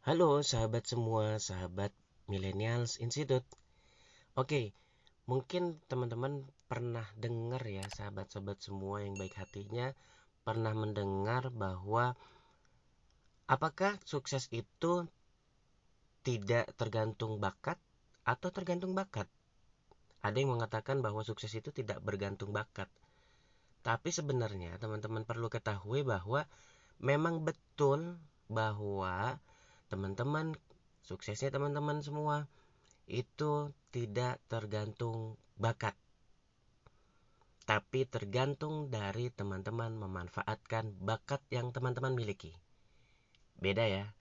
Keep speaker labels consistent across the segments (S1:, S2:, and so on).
S1: Halo sahabat semua, sahabat Millennials Institute. Oke, mungkin teman-teman pernah dengar ya, sahabat-sahabat semua yang baik hatinya pernah mendengar bahwa apakah sukses itu tidak tergantung bakat atau tergantung bakat. Ada yang mengatakan bahwa sukses itu tidak bergantung bakat. Tapi sebenarnya teman-teman perlu ketahui bahwa memang betul bahwa teman-teman suksesnya teman-teman semua itu tidak tergantung bakat, tapi tergantung dari teman-teman memanfaatkan bakat yang teman-teman miliki. Beda ya.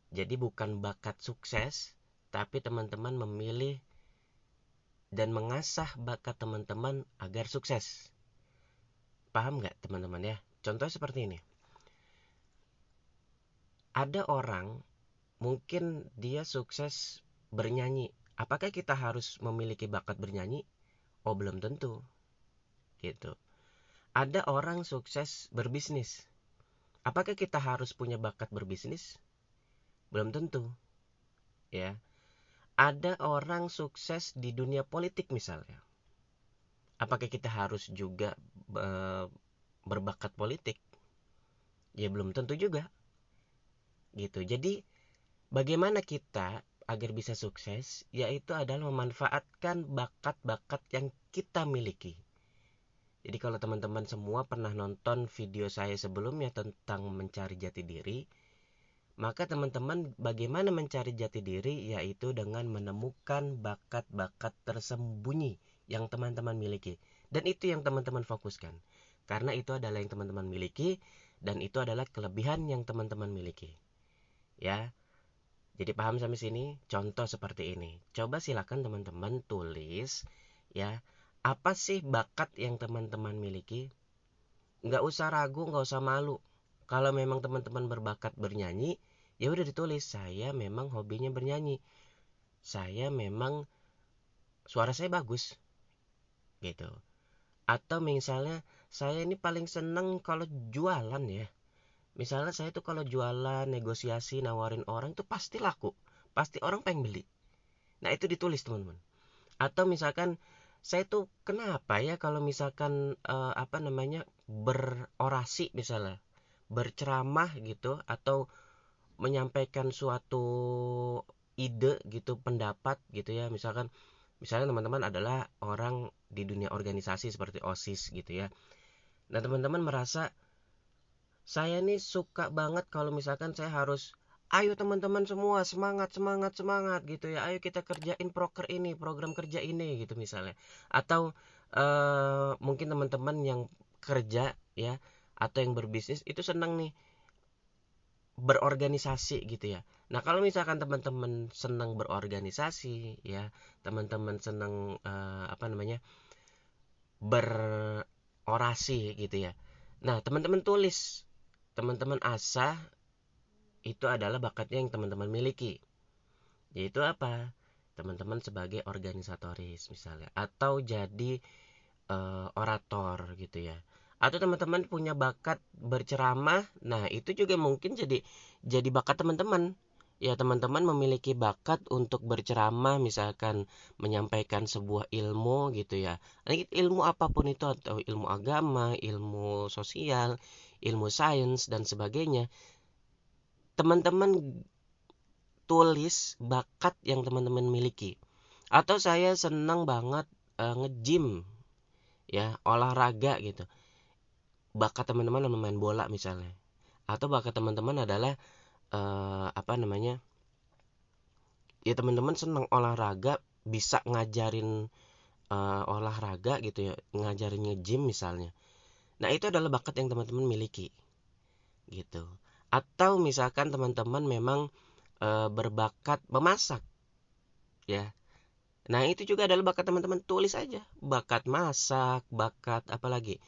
S1: Jadi bukan bakat sukses, tapi teman-teman memilih dan mengasah bakat teman-teman agar sukses. Paham nggak teman-teman ya? Contoh seperti ini. Ada orang mungkin dia sukses bernyanyi. Apakah kita harus memiliki bakat bernyanyi? Oh, belum tentu. Gitu. Ada orang sukses berbisnis. Apakah kita harus punya bakat berbisnis? Belum tentu, ya. Ada orang sukses di dunia politik misalnya. Apakah kita harus juga berbakat politik? Ya belum tentu juga, gitu. Jadi, bagaimana kita agar bisa sukses? Yaitu adalah memanfaatkan bakat-bakat yang kita miliki. Jadi kalau teman-teman semua pernah nonton video saya sebelumnya tentang mencari jati diri, maka teman-teman bagaimana mencari jati diri yaitu dengan menemukan bakat-bakat tersembunyi yang teman-teman miliki. Dan itu yang teman-teman fokuskan. Karena itu adalah yang teman-teman miliki dan itu adalah kelebihan yang teman-teman miliki. Ya. Jadi paham sampai sini? Contoh seperti ini. Coba silakan teman-teman tulis ya, apa sih bakat yang teman-teman miliki? Nggak usah ragu, nggak usah malu. Kalau memang teman-teman berbakat bernyanyi, ya udah ditulis, saya memang hobinya bernyanyi. Saya memang suara saya bagus, gitu. Atau misalnya, saya ini paling seneng kalau jualan ya. Misalnya saya tuh kalau jualan, negosiasi, nawarin orang tuh pasti laku. Pasti orang pengen beli. Nah itu ditulis teman-teman. Atau misalkan, saya tuh kenapa ya kalau misalkan berorasi misalnya, berceramah gitu atau menyampaikan suatu ide gitu, pendapat gitu ya. Misalnya teman-teman adalah orang di dunia organisasi seperti OSIS gitu ya. Nah, teman-teman merasa saya nih suka banget kalau misalkan saya harus ayo teman-teman semua semangat semangat semangat gitu ya. Ayo kita kerjain proker ini, program kerja ini gitu misalnya. Atau mungkin teman-teman yang kerja ya atau yang berbisnis itu senang nih berorganisasi gitu ya. Nah, kalau misalkan teman-teman senang berorganisasi ya, teman-teman senang berorasi gitu ya. Nah, teman-teman tulis, teman-teman asah itu adalah bakatnya yang teman-teman miliki. Yaitu apa? Teman-teman sebagai organisatoris misalnya atau jadi orator gitu ya. Atau teman-teman punya bakat berceramah, nah itu juga mungkin jadi bakat teman-teman. Ya teman-teman memiliki bakat untuk berceramah misalkan menyampaikan sebuah ilmu gitu ya. Nah, ilmu apapun itu atau ilmu agama, ilmu sosial, ilmu sains dan sebagainya. Teman-teman tulis bakat yang teman-teman miliki. Atau saya senang banget nge-gym ya, olahraga gitu. Bakat teman-teman main bola misalnya. Atau bakat teman-teman adalah eh, apa namanya? Ya teman-teman senang olahraga, bisa ngajarin olahraga gitu ya, ngajarin nge-gym misalnya. Nah, itu adalah bakat yang teman-teman miliki gitu. Atau misalkan teman-teman memang berbakat memasak ya. Nah, itu juga adalah bakat teman-teman, tulis aja. Bakat masak, bakat apa lagi?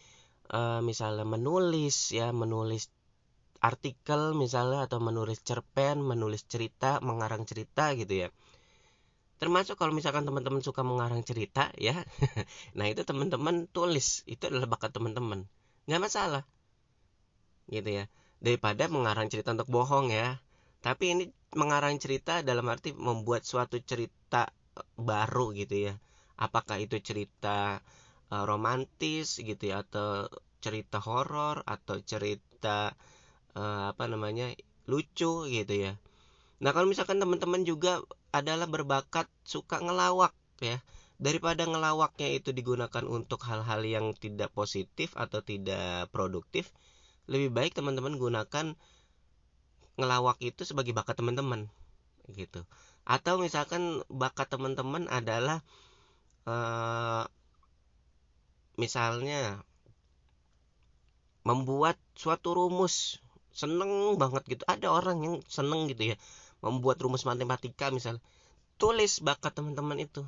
S1: Misalnya menulis ya, menulis artikel misalnya atau menulis cerpen, menulis cerita, mengarang cerita gitu ya. Termasuk kalau misalkan teman-teman suka mengarang cerita ya. Nah, itu teman-teman tulis, itu adalah bakat teman-teman. Nggak masalah gitu ya. Daripada mengarang cerita untuk bohong ya. Tapi ini mengarang cerita dalam arti membuat suatu cerita baru gitu ya. Apakah itu cerita romantis gitu ya, atau cerita horor, atau cerita lucu gitu ya. Nah, kalau misalkan teman-teman juga adalah berbakat suka ngelawak ya, daripada ngelawaknya itu digunakan untuk hal-hal yang tidak positif atau tidak produktif, lebih baik teman-teman gunakan ngelawak itu sebagai bakat teman-teman gitu. Atau misalkan bakat teman-teman adalah eh, misalnya membuat suatu rumus, seneng banget gitu. Ada orang yang seneng gitu ya membuat rumus matematika misal. Tulis bakat teman-teman itu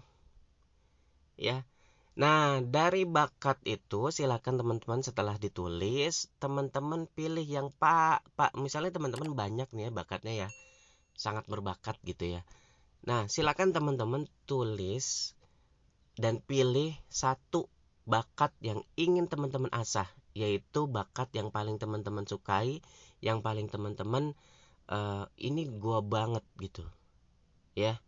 S1: ya. Nah, dari bakat itu silakan teman-teman setelah ditulis, teman-teman pilih yang misalnya teman-teman banyak nih ya bakatnya ya, sangat berbakat gitu ya. Nah, silakan teman-teman tulis dan pilih satu bakat yang ingin teman-teman asah, yaitu bakat yang paling teman-teman sukai, yang paling teman-teman ini gua banget gitu ya.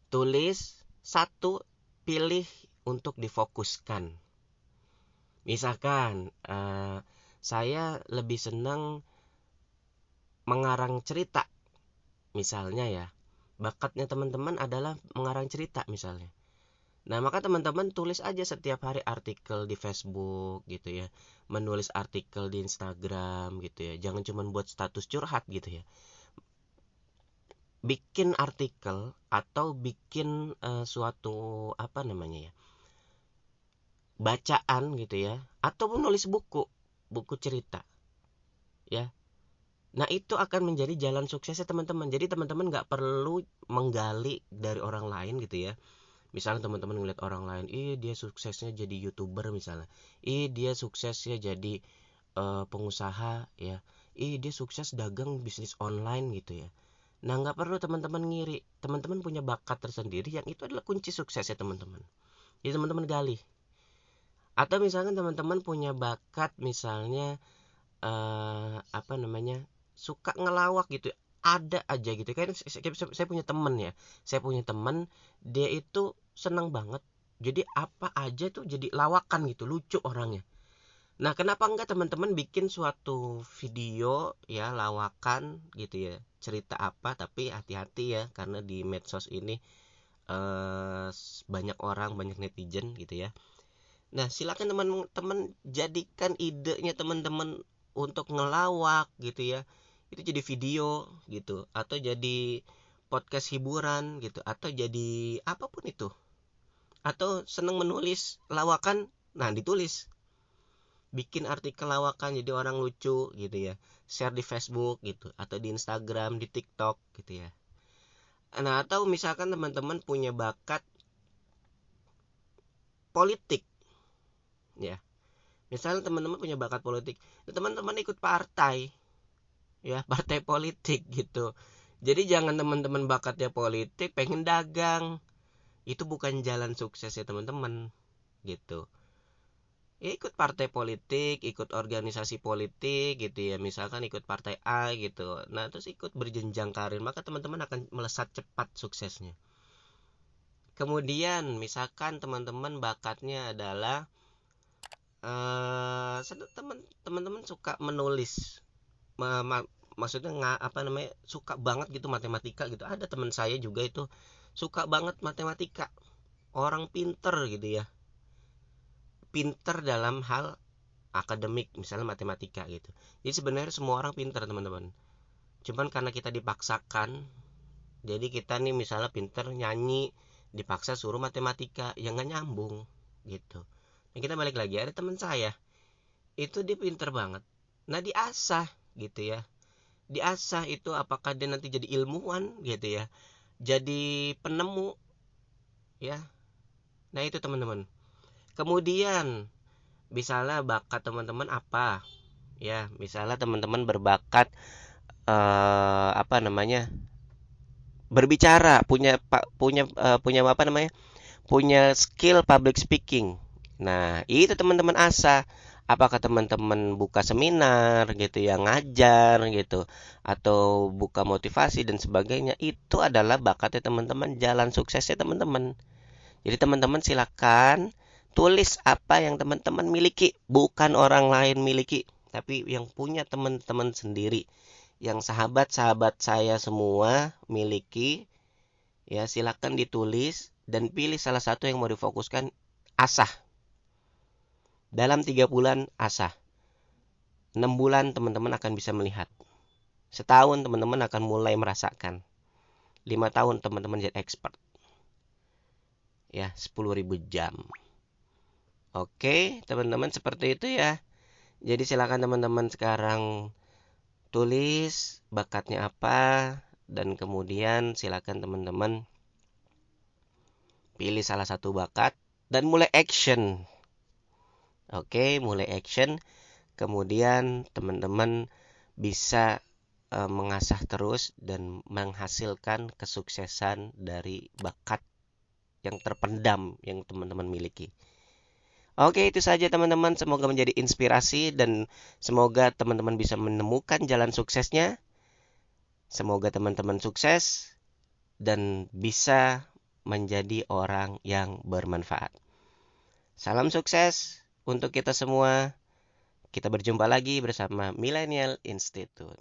S1: Tulis satu, pilih untuk difokuskan. Misalkan saya lebih senang mengarang cerita misalnya ya. Bakatnya teman-teman adalah mengarang cerita misalnya. Nah, maka teman-teman tulis aja setiap hari artikel di Facebook gitu ya. Menulis artikel di Instagram gitu ya. Jangan cuma buat status curhat gitu ya. Bikin artikel atau bikin suatu bacaan gitu ya, ataupun nulis buku cerita ya. Nah, itu akan menjadi jalan suksesnya teman-teman. Jadi teman-teman nggak perlu menggali dari orang lain gitu ya. Misalnya teman-teman ngeliat orang lain, dia suksesnya jadi YouTuber misalnya, dia suksesnya jadi pengusaha ya, dia sukses dagang bisnis online gitu ya. Nah, nggak perlu teman-teman ngiri. Teman-teman punya bakat tersendiri yang itu adalah kunci suksesnya teman-teman. Jadi teman-teman gali. Atau misalkan teman-teman punya bakat misalnya suka ngelawak gitu. Ada aja gitu. Kayak saya punya teman ya. Saya punya teman, dia itu senang banget. Jadi apa aja tuh jadi lawakan gitu, lucu orangnya. Nah, kenapa enggak teman-teman bikin suatu video ya lawakan gitu ya. Cerita apa, tapi hati-hati ya karena di medsos ini banyak orang, banyak netizen gitu ya. Nah, silakan teman-teman jadikan idenya teman-teman untuk ngelawak gitu ya. Itu jadi video gitu, atau jadi podcast hiburan gitu, atau jadi apapun itu. Atau seneng menulis lawakan, nah ditulis. Bikin artikel lawakan jadi orang lucu gitu ya. Share di Facebook gitu, atau di Instagram, di TikTok gitu ya. Nah, atau misalkan teman-teman punya bakat politik ya. Misalnya teman-teman punya bakat politik, teman-teman ikut partai ya, partai politik gitu. Jadi jangan teman-teman bakatnya politik pengen dagang, itu bukan jalan sukses ya teman-teman gitu. Ya, ikut partai politik, ikut organisasi politik gitu ya, misalkan ikut partai A gitu. Nah, terus ikut berjenjang karir, maka teman-teman akan melesat cepat suksesnya. Kemudian misalkan teman-teman bakatnya adalah teman-teman suka menulis, maksudnya suka banget gitu matematika gitu. Ada teman saya juga itu suka banget matematika, orang pinter gitu ya, pinter dalam hal akademik misalnya matematika gitu. Jadi sebenarnya semua orang pinter teman-teman, cuman karena kita dipaksakan. Jadi kita nih misalnya pinter nyanyi, dipaksa suruh matematika, yang nggak nyambung gitu. Nah, kita balik lagi, ada teman saya itu dia pinter banget, nah diasah gitu ya. Diasah itu apakah dia nanti jadi ilmuwan gitu ya, jadi penemu ya. Nah, itu teman-teman. Kemudian misalnya bakat teman-teman apa ya, misalnya teman-teman berbakat berbicara, punya skill public speaking. Nah, itu teman-teman asah. Apakah teman-teman buka seminar gitu ya, ngajar gitu, atau buka motivasi dan sebagainya, itu adalah bakatnya teman-teman, jalan suksesnya teman-teman. Jadi teman-teman silakan tulis apa yang teman-teman miliki, bukan orang lain miliki, tapi yang punya teman-teman sendiri, yang sahabat-sahabat saya semua miliki. Ya, silakan ditulis dan pilih salah satu yang mau difokuskan, asah. Dalam 3 bulan asah. 6 bulan teman-teman akan bisa melihat. Setahun teman-teman akan mulai merasakan. 5 tahun teman-teman jadi expert. Ya, 10.000 jam. Oke, teman-teman seperti itu ya. Jadi silakan teman-teman sekarang tulis bakatnya apa, dan kemudian silakan teman-teman pilih salah satu bakat dan mulai action. Oke, mulai action. Kemudian teman-teman bisa mengasah terus dan menghasilkan kesuksesan dari bakat yang terpendam yang teman-teman miliki. Oke, itu saja teman-teman. Semoga menjadi inspirasi dan semoga teman-teman bisa menemukan jalan suksesnya. Semoga teman-teman sukses dan bisa menjadi orang yang bermanfaat. Salam sukses untuk kita semua. Kita berjumpa lagi bersama Millennial Institute.